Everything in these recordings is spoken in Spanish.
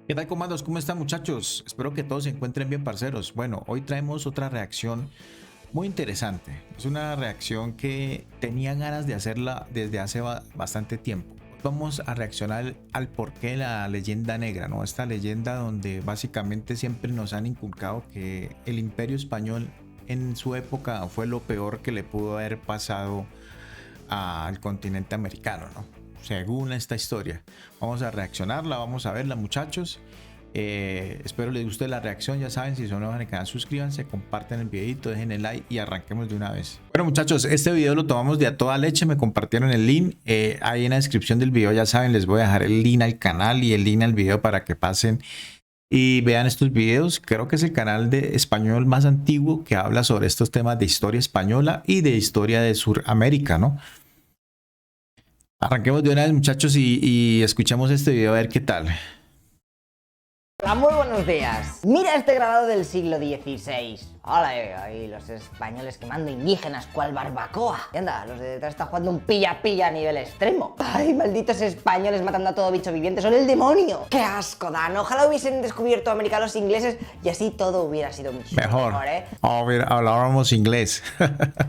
¿Qué tal, comandos? ¿Cómo están, muchachos? Espero que todos se encuentren bien, parceros. Bueno, hoy traemos otra reacción muy interesante. Es una reacción que tenía ganas de hacerla desde hace bastante tiempo. Vamos a reaccionar al porqué de la leyenda negra, ¿no? Esta leyenda donde básicamente siempre nos han inculcado que el Imperio Español en su época fue lo peor que le pudo haber pasado al continente americano, ¿no? Según esta historia. Vamos a reaccionarla, vamos a verla, muchachos. Espero les guste la reacción. Ya saben, si son nuevos en el canal, suscríbanse, compartan el videito, dejen el like y arranquemos de una vez. Bueno, muchachos, este video lo tomamos de a toda leche. Me compartieron el link ahí en la descripción del video. Ya saben, les voy a dejar el link al canal y el link al video para que pasen y vean estos videos. Creo que es el canal de español más antiguo que habla sobre estos temas de historia española y de historia de Sudamérica, ¿no? Arranquemos de una vez, muchachos, y escuchemos este video a ver qué tal. Hola, muy buenos días. Mira este grabado del siglo XVI. Hola, ahí los españoles quemando indígenas cual barbacoa. ¿Qué anda? Los de detrás están jugando un pilla-pilla a nivel extremo. Ay, malditos españoles matando a todo bicho viviente. Son el demonio. ¡Qué asco dan! Ojalá hubiesen descubierto América los ingleses y así todo hubiera sido muchísimo mejor, ¿eh? Hablábamos inglés.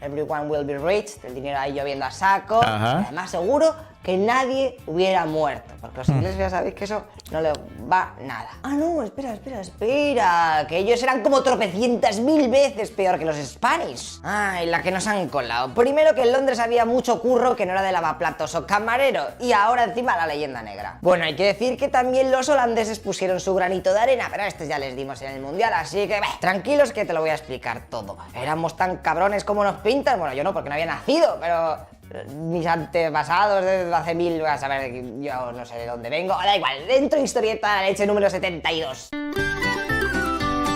Everyone will be rich. El dinero ahí lloviendo a saco. Ajá. Y además seguro que nadie hubiera muerto. Porque los ingleses ya sabéis que eso no les va nada. Ah, no, espera. Que ellos eran como tropecientas mil veces peor que los Spanish. Ay, la que nos han colado. Primero que en Londres había mucho curro que no era de lavaplatos o camarero. Y ahora encima la leyenda negra. Bueno, hay que decir que también los holandeses pusieron su granito de arena. Pero a estos ya les dimos en el mundial. Así que, tranquilos que te lo voy a explicar todo. Éramos tan cabrones como nos pintan. Bueno, yo no, porque no había nacido, pero mis antepasados desde hace mil, a saber, yo no sé de dónde vengo, da igual, dentro de historieta de la leche número 72.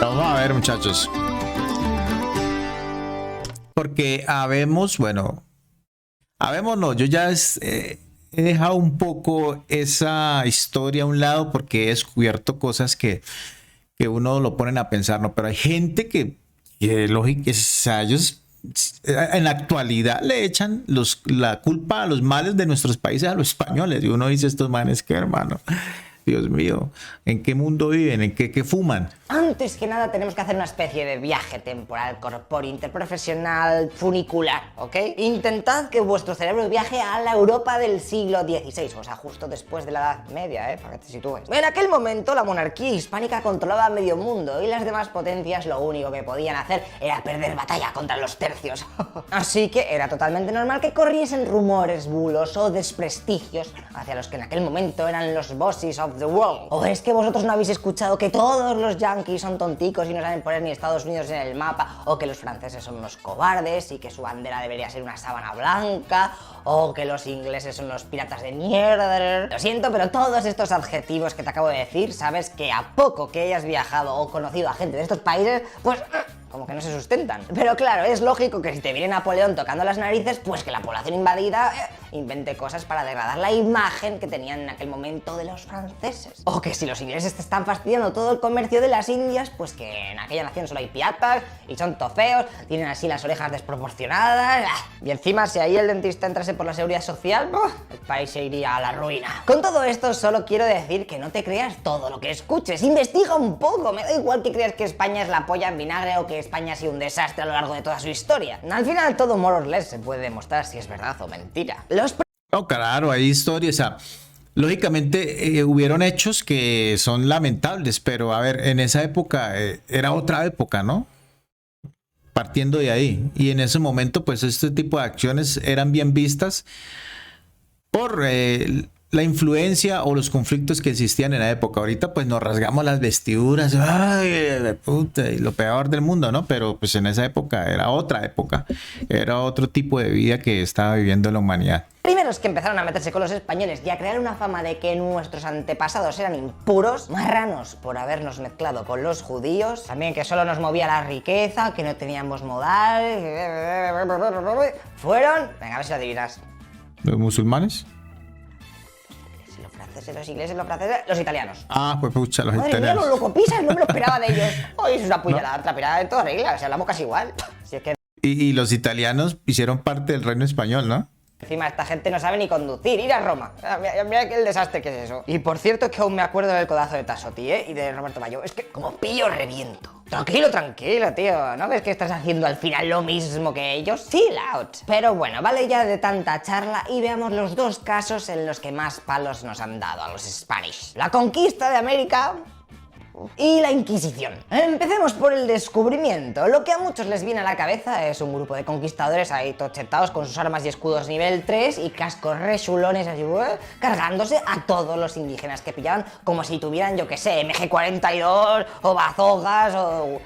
Vamos a ver, muchachos. Porque habemos no, yo ya he dejado un poco esa historia a un lado porque he descubierto cosas que uno lo ponen a pensar, ¿no? Pero hay gente que lógico, o sea, ellos en la actualidad le echan la culpa a los males de nuestros países a los españoles. Y uno dice, estos manes, ¿qué, hermano? Dios mío, ¿en qué mundo viven? ¿En qué fuman? Antes que nada tenemos que hacer una especie de viaje temporal, corpóreo, interprofesional, funicular, ¿ok? Intentad que vuestro cerebro viaje a la Europa del siglo XVI, o sea, justo después de la Edad Media, para que te sitúes. En aquel momento la monarquía hispánica controlaba medio mundo y las demás potencias lo único que podían hacer era perder batalla contra los tercios. Así que era totalmente normal que corriesen rumores, bulos o desprestigios hacia los que en aquel momento eran los bosses of the world. ¿O es que vosotros no habéis escuchado que todos los yankees son tonticos y no saben poner ni Estados Unidos en el mapa, o que los franceses son unos cobardes y que su bandera debería ser una sábana blanca, o que los ingleses son los piratas de mierda? Lo siento, pero todos estos adjetivos que te acabo de decir, sabes que a poco que hayas viajado o conocido a gente de estos países, pues como que no se sustentan. Pero claro, es lógico que si te viene Napoleón tocando las narices, pues que la población invadida invente cosas para degradar la imagen que tenían en aquel momento de los franceses. O que si los ingleses te están fastidiando todo el comercio de las Indias, pues que en aquella nación solo hay piratas y son tofeos, tienen así las orejas desproporcionadas. Y encima, si ahí el dentista entrase por la seguridad social, el país se iría a la ruina. Con todo esto, solo quiero decir que no te creas todo lo que escuches. Investiga un poco. Me da igual que creas que España es la polla en vinagre o que España ha sido un desastre a lo largo de toda su historia. Al final, todo more or less se puede demostrar si es verdad o mentira. No, claro, hay historias. O sea, lógicamente hubieron hechos que son lamentables, pero a ver, en esa época era otra época, ¿no? Partiendo de ahí. Y en ese momento, pues este tipo de acciones eran bien vistas por la influencia o los conflictos que existían en la época. Ahorita pues nos rasgamos las vestiduras, ay, puta, y lo peor del mundo, ¿no? Pero pues en esa época era otra época, era otro tipo de vida que estaba viviendo la humanidad. Primeros que empezaron a meterse con los españoles y a crear una fama de que nuestros antepasados eran impuros, marranos por habernos mezclado con los judíos, también que solo nos movía la riqueza, que no teníamos modal, fueron, venga, a ver si lo adivinas. ¿Los musulmanes? Los franceses, los ingleses, los franceses, los italianos. Ah, pues pucha, los Madre mía, italianos. los locopisas, no me lo esperaba de ellos. Hoy es una puñalada trapera de toda regla, o sea, hablamos casi igual. Si es que Y los italianos hicieron parte del reino español, ¿no? Encima esta gente no sabe ni conducir, ir a Roma. Mira el desastre que es eso. Y por cierto que aún me acuerdo del codazo de Tassotti, y de Roberto Baggio. Es que como pillo reviento. Tranquilo, tranquilo, tío. ¿No ves que estás haciendo al final lo mismo que ellos? Chill out. Pero bueno, vale ya de tanta charla y veamos los dos casos en los que más palos nos han dado a los Spanish. La conquista de América y la Inquisición. Empecemos por el descubrimiento. Lo que a muchos les viene a la cabeza es un grupo de conquistadores ahí tochetados con sus armas y escudos nivel 3 y cascos rechulones así, cargándose a todos los indígenas que pillaban como si tuvieran, yo que sé, MG42 o bazookas o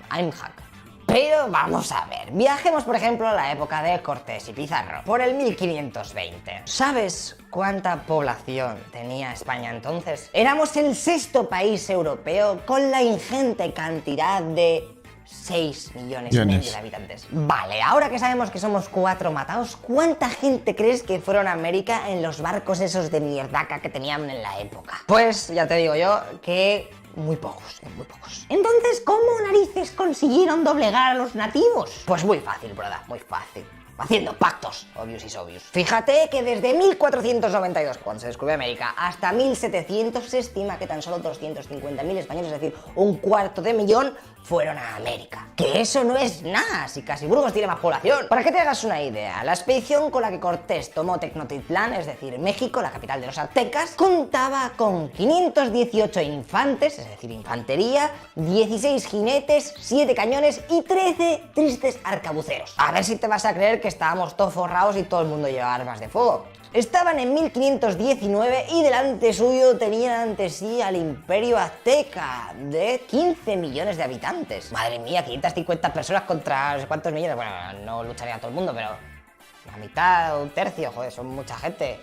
Aimhack. Pero vamos a ver, viajemos por ejemplo a la época de Cortés y Pizarro, por el 1520. ¿Sabes cuánta población tenía España entonces? Éramos el sexto país europeo con la ingente cantidad de 6 millones y medio de habitantes. Vale, ahora que sabemos que somos 4 matados, ¿cuánta gente crees que fueron a América en los barcos esos de mierdaca que tenían en la época? Pues ya te digo yo que muy pocos, muy pocos. Entonces, ¿cómo narices consiguieron doblegar a los nativos? Pues muy fácil, brother, muy fácil. Haciendo pactos, obvious is obvious. Fíjate que desde 1492, cuando se descubrió América, hasta 1700 se estima que tan solo 250.000 españoles, es decir, un cuarto de millón, fueron a América. Que eso no es nada, si casi Burgos tiene más población. Para que te hagas una idea, la expedición con la que Cortés tomó Tenochtitlán, es decir, México, la capital de los aztecas, contaba con 518 infantes, es decir, infantería, 16 jinetes, 7 cañones y 13 tristes arcabuceros. A ver si te vas a creer que estábamos todos forrados y todo el mundo llevaba armas de fuego. Estaban en 1519 y delante suyo tenían ante sí al Imperio Azteca de 15 millones de habitantes. Madre mía, 550 personas contra no sé cuántos millones. Bueno, no lucharía todo el mundo, pero la mitad o un tercio, joder, son mucha gente.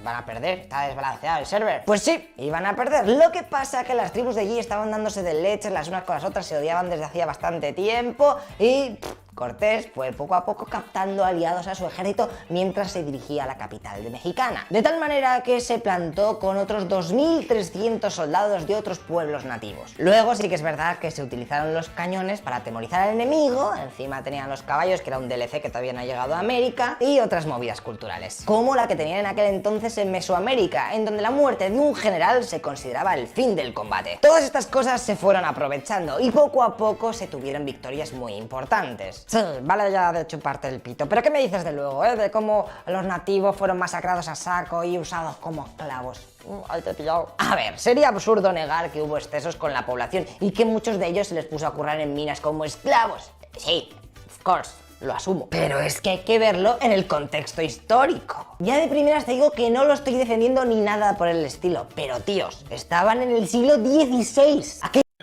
Van a perder, está desbalanceado el server. Pues sí, iban a perder. Lo que pasa es que las tribus de allí estaban dándose de leches las unas con las otras, se odiaban desde hacía bastante tiempo y Cortés fue poco a poco captando aliados a su ejército mientras se dirigía a la capital de Mexicana. De tal manera que se plantó con otros 2.300 soldados de otros pueblos nativos. Luego sí que es verdad que se utilizaron los cañones para atemorizar al enemigo, encima tenían los caballos, que era un DLC que todavía no ha llegado a América, y otras movidas culturales, como la que tenían en aquel entonces en Mesoamérica, en donde la muerte de un general se consideraba el fin del combate. Todas estas cosas se fueron aprovechando y poco a poco se tuvieron victorias muy importantes. Sí, vale ya de chuparte el pito, pero ¿qué me dices de luego, de cómo los nativos fueron masacrados a saco y usados como esclavos? Ahí te he pillado. A ver, sería absurdo negar que hubo excesos con la población y que muchos de ellos se les puso a currar en minas como esclavos. Sí, of course. Lo asumo. Pero es que hay que verlo en el contexto histórico. Ya de primeras te digo que no lo estoy defendiendo ni nada por el estilo, pero tíos, estaban en el siglo XVI.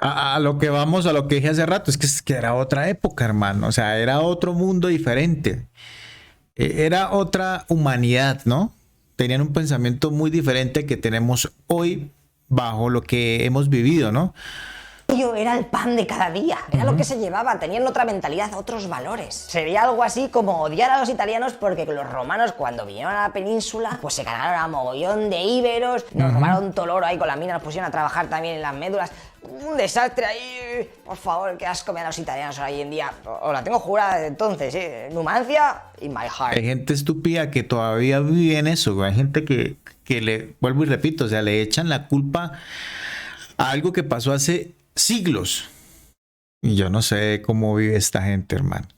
A lo que vamos, a lo que dije hace rato, es que era otra época, hermano. O sea, era otro mundo diferente. Era otra humanidad, ¿no? Tenían un pensamiento muy diferente que tenemos hoy bajo lo que hemos vivido, ¿no? Era el pan de cada día, era lo que se llevaba, tenían otra mentalidad, otros valores. Sería algo así como odiar a los italianos porque los romanos cuando vinieron a la península pues se cargaron a mogollón de íberos, nos robaron todo el oro ahí con la mina, nos pusieron a trabajar también en las médulas. Un desastre ahí, por favor, qué asco me dan los italianos hoy en día. Os la tengo jurada desde entonces, Numancia y my heart. Hay gente estúpida que todavía vive en eso, güey. Hay gente que le, vuelvo y repito, o sea, le echan la culpa a algo que pasó hace siglos. Y yo no sé cómo vive esta gente, hermano.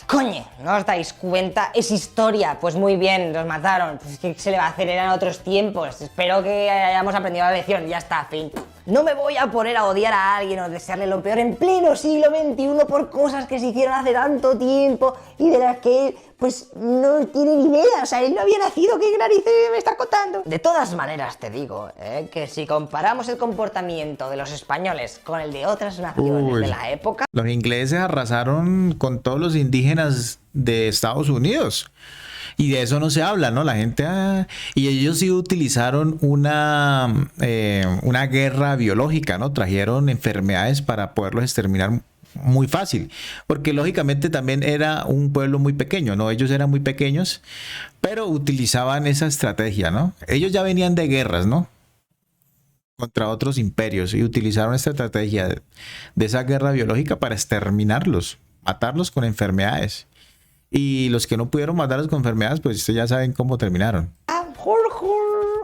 Coño, ¿no os dais cuenta? Es historia. Pues muy bien, los mataron. Pues, ¿qué se le va a hacer? Eran otros tiempos. Espero que hayamos aprendido la lección. Ya está, fin. No me voy a poner a odiar a alguien o desearle lo peor en pleno siglo XXI por cosas que se hicieron hace tanto tiempo y de las que él, pues, no tiene ni idea. O sea, él no había nacido. ¿Qué narices me está contando? De todas maneras te digo, que si comparamos el comportamiento de los españoles con el de otras naciones de la época... Los ingleses arrasaron con todos los indígenas de Estados Unidos. Y de eso no se habla, ¿no? La gente... y ellos sí utilizaron una guerra biológica, ¿no? Trajeron enfermedades para poderlos exterminar muy fácil. Porque lógicamente también era un pueblo muy pequeño, ¿no? Ellos eran muy pequeños, pero utilizaban esa estrategia, ¿no? Ellos ya venían de guerras, ¿no? Contra otros imperios y utilizaron esta estrategia de esa guerra biológica para exterminarlos, matarlos con enfermedades. Y los que no pudieron matarlos con enfermedades, pues ustedes ya saben cómo terminaron.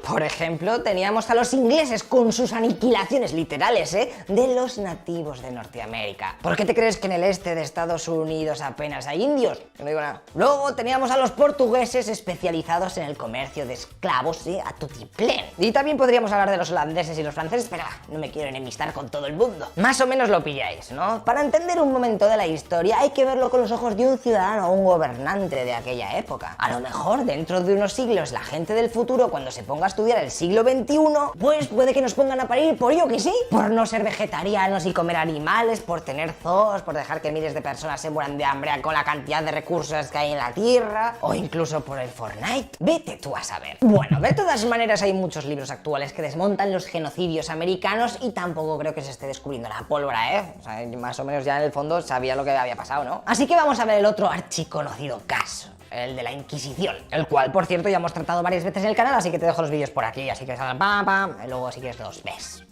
Por ejemplo, teníamos a los ingleses con sus aniquilaciones literales, de los nativos de Norteamérica. ¿Por qué te crees que en el este de Estados Unidos apenas hay indios? No digo nada. Luego teníamos a los portugueses especializados en el comercio de esclavos, a tutiplén. Y también podríamos hablar de los holandeses y los franceses, pero no me quiero enemistar con todo el mundo. Más o menos lo pilláis, ¿no? Para entender un momento de la historia hay que verlo con los ojos de un ciudadano o un gobernante de aquella época. A lo mejor dentro de unos siglos la gente del futuro, cuando se ponga a estudiar el siglo XXI, pues puede que nos pongan a parir por yo que sí, por no ser vegetarianos y comer animales, por tener zoos, por dejar que miles de personas se mueran de hambre con la cantidad de recursos que hay en la Tierra, o incluso por el Fortnite. Vete tú a saber. Bueno, de todas maneras hay muchos libros actuales que desmontan los genocidios americanos y tampoco creo que se esté descubriendo la pólvora, ¿eh? O sea, más o menos ya en el fondo sabía lo que había pasado, ¿no? Así que vamos a ver el otro archiconocido caso. El de la Inquisición, el cual, por cierto, ya hemos tratado varias veces en el canal, así que te dejo los vídeos por aquí, así que salgan pam, pam, y luego si quieres los ves.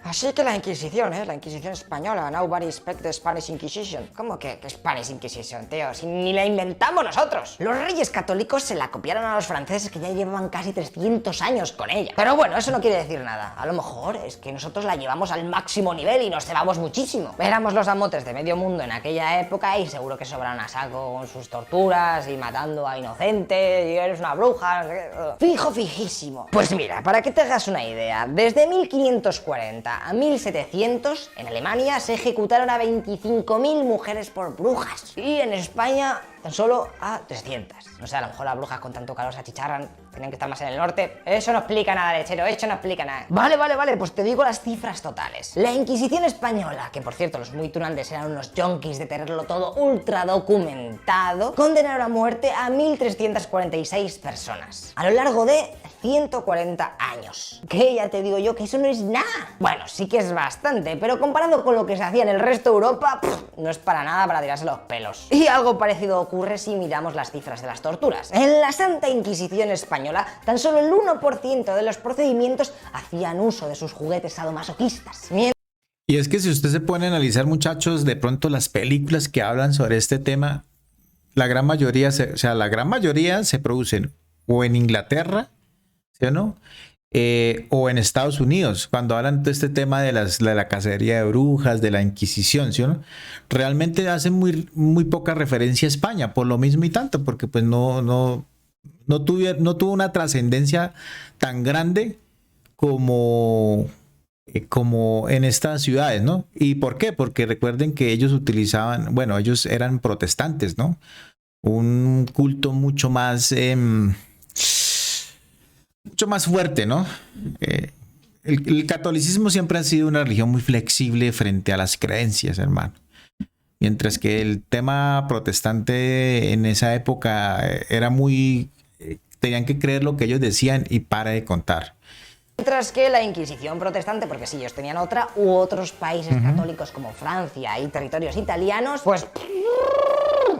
Así que la Inquisición, la Inquisición española, nobody expect the Spanish Inquisition. ¿Cómo que Spanish Inquisition, tío? Si ni la inventamos nosotros. Los reyes católicos se la copiaron a los franceses que ya llevaban casi 300 años con ella. Pero bueno, eso no quiere decir nada. A lo mejor es que nosotros la llevamos al máximo nivel y nos cebamos muchísimo. Éramos los amotes de medio mundo en aquella época y seguro que sobran a saco con sus torturas y matando a inocentes y eres una bruja, no sé qué. Fijo, fijísimo. Pues mira, para que te hagas una idea, desde 1540 a 1700, en Alemania se ejecutaron a 25.000 mujeres por brujas. Y en España tan solo a 300. No sé, a lo mejor las brujas con tanto calor se achicharran, tenían que estar más en el norte. Eso no explica nada, lechero, eso no explica nada. Vale, pues te digo las cifras totales. La Inquisición española, que por cierto los muy tunantes eran unos yonkis de tenerlo todo ultra documentado, condenaron a muerte a 1.346 personas. A lo largo de 140 años. Que ya te digo yo que eso no es nada. Bueno, sí que es bastante, pero comparado con lo que se hacía en el resto de Europa, no es para nada para tirarse los pelos. Y algo parecido ocurre si miramos las cifras de las torturas. En la Santa Inquisición española, tan solo el 1% de los procedimientos hacían uso de sus juguetes sadomasoquistas. Y es que si usted se pone a analizar, muchachos, de pronto las películas que hablan sobre este tema, la gran mayoría se producen o en Inglaterra, ¿sí o no? O en Estados Unidos, cuando hablan de este tema de la cacería de brujas, de la Inquisición, ¿sí o no? Realmente hacen muy poca referencia a España, por lo mismo y tanto, porque pues no tuvo una trascendencia tan grande como en estas ciudades, ¿no? ¿Y por qué? Porque recuerden que ellos ellos eran protestantes, ¿no? Un culto mucho más fuerte, ¿no? El catolicismo siempre ha sido una religión muy flexible frente a las creencias, hermano. Mientras que el tema protestante en esa época era tenían que creer lo que ellos decían y para de contar. Mientras que la Inquisición protestante, porque sí, ellos tenían otra, u otros países católicos como Francia y territorios italianos, pues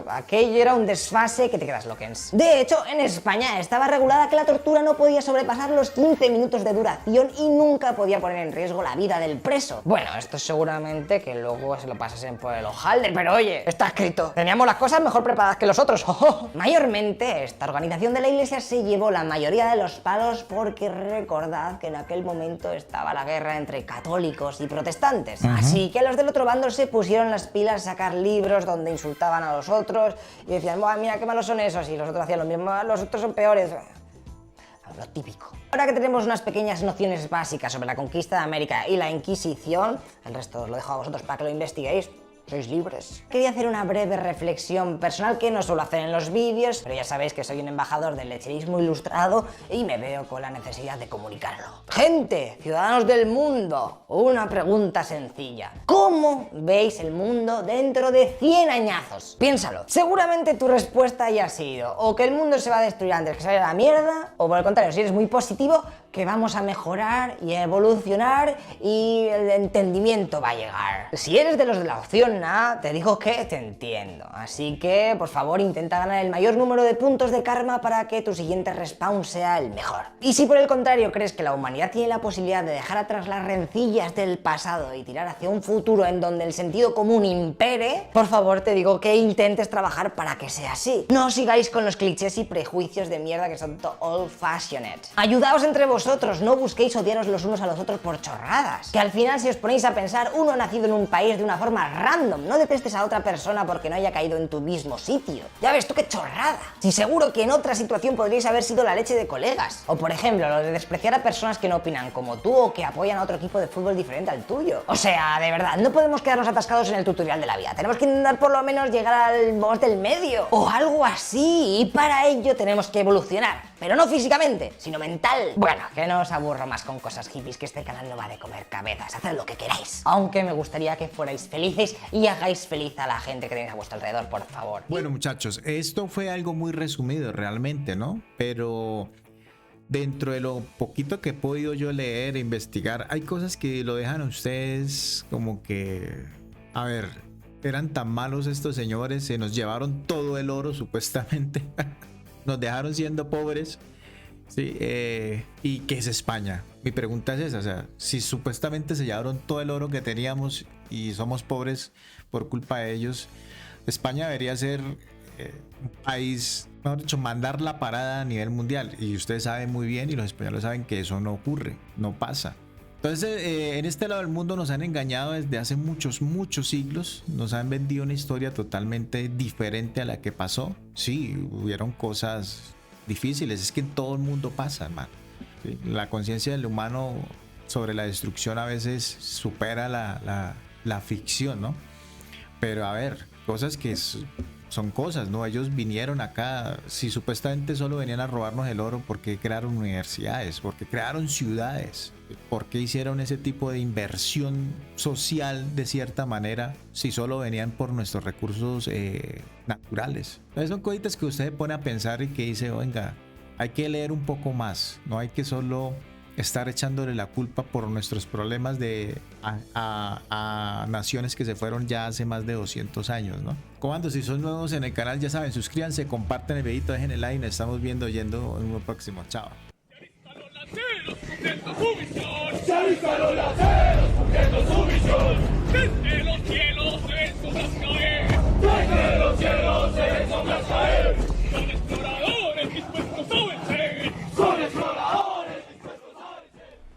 aquello era un desfase que te quedas loquens. De hecho, en España estaba regulada que la tortura no podía sobrepasar los 15 minutos de duración y nunca podía poner en riesgo la vida del preso. Bueno, esto seguramente que luego se lo pasasen por el hojaldre, pero oye, está escrito. Teníamos las cosas mejor preparadas que los otros. Mayormente, esta organización de la iglesia se llevó la mayoría de los palos porque recordad que en aquel momento estaba la guerra entre católicos y protestantes. Así que los del otro bando se pusieron las pilas a sacar libros donde insultaban a los otros y decían, mira qué malos son esos, y los otros hacían lo mismo, los otros son peores. Lo típico. Ahora que tenemos unas pequeñas nociones básicas sobre la conquista de América y la Inquisición, el resto os lo dejo a vosotros para que lo investiguéis. Sois libres. Quería hacer una breve reflexión personal que no suelo hacer en los vídeos, pero ya sabéis que soy un embajador del lecherismo ilustrado y me veo con la necesidad de comunicarlo. Gente, ciudadanos del mundo, una pregunta sencilla. ¿Cómo veis el mundo dentro de 100 añazos? Piénsalo. Seguramente tu respuesta haya sido o que el mundo se va a destruir antes que se vaya a la mierda, o por el contrario, si eres muy positivo, que vamos a mejorar y a evolucionar y el entendimiento va a llegar. Si eres de los de la opción A, te digo que te entiendo. Así que, por favor, intenta ganar el mayor número de puntos de karma para que tu siguiente respawn sea el mejor. Y si por el contrario crees que la humanidad tiene la posibilidad de dejar atrás las rencillas del pasado y tirar hacia un futuro en donde el sentido común impere, por favor te digo que intentes trabajar para que sea así. No sigáis con los clichés y prejuicios de mierda que son old fashioned. Ayudaos entre vosotros, no busquéis odiaros los unos a los otros por chorradas. Que al final, si os ponéis a pensar, uno ha nacido en un país de una forma random. No detestes a otra persona porque no haya caído en tu mismo sitio. Ya ves tú qué chorrada. Si seguro que en otra situación podríais haber sido la leche de colegas. O por ejemplo, lo de despreciar a personas que no opinan como tú o que apoyan a otro equipo de fútbol diferente al tuyo. O sea, de verdad, no podemos quedarnos atascados en el tutorial de la vida. Tenemos que intentar por lo menos llegar al boss del medio. O algo así. Y para ello tenemos que evolucionar. Pero no físicamente, sino mental. Bueno, que no os aburro más con cosas hippies, que este canal no va de comer cabezas. Haced lo que queráis. Aunque me gustaría que fuerais felices y hagáis feliz a la gente que tenéis a vuestro alrededor, por favor. Bueno, muchachos, esto fue algo muy resumido realmente, ¿no? Pero dentro de lo poquito que he podido yo leer e investigar, hay cosas que lo dejan a ustedes como que, a ver, eran tan malos estos señores, se nos llevaron todo el oro supuestamente, nos dejaron siendo pobres, ¿sí? ¿Y qué es España? Mi pregunta es esa, o sea, si supuestamente se llevaron todo el oro que teníamos y somos pobres por culpa de ellos, España debería ser un país, mejor dicho, mandar la parada a nivel mundial. Y ustedes saben muy bien, y los españoles saben que eso no ocurre, no pasa. Entonces, en este lado del mundo nos han engañado desde hace muchos siglos. Nos han vendido una historia totalmente diferente a la que pasó. Sí, hubieron cosas difíciles. Es que en todo el mundo pasa, hermano. ¿Sí? La conciencia del humano sobre la destrucción a veces supera la ficción, ¿no? Pero a ver, cosas que son cosas, ¿no? Ellos vinieron acá, si supuestamente solo venían a robarnos el oro, ¿por qué crearon universidades? ¿Por qué crearon ciudades? ¿Por qué hicieron ese tipo de inversión social de cierta manera si solo venían por nuestros recursos naturales? Entonces son cositas que usted pone a pensar y que dice, venga, hay que leer un poco más, no hay que solo estar echándole la culpa por nuestros problemas a naciones que se fueron ya hace más de 200 años, ¿no? Comando, si son nuevos en el canal, ya saben, suscríbanse, compartan el videito, dejen el like, nos estamos viendo yendo en uno próximo. Chao. ¡Se avistaron las ceros cumpliendo su misión!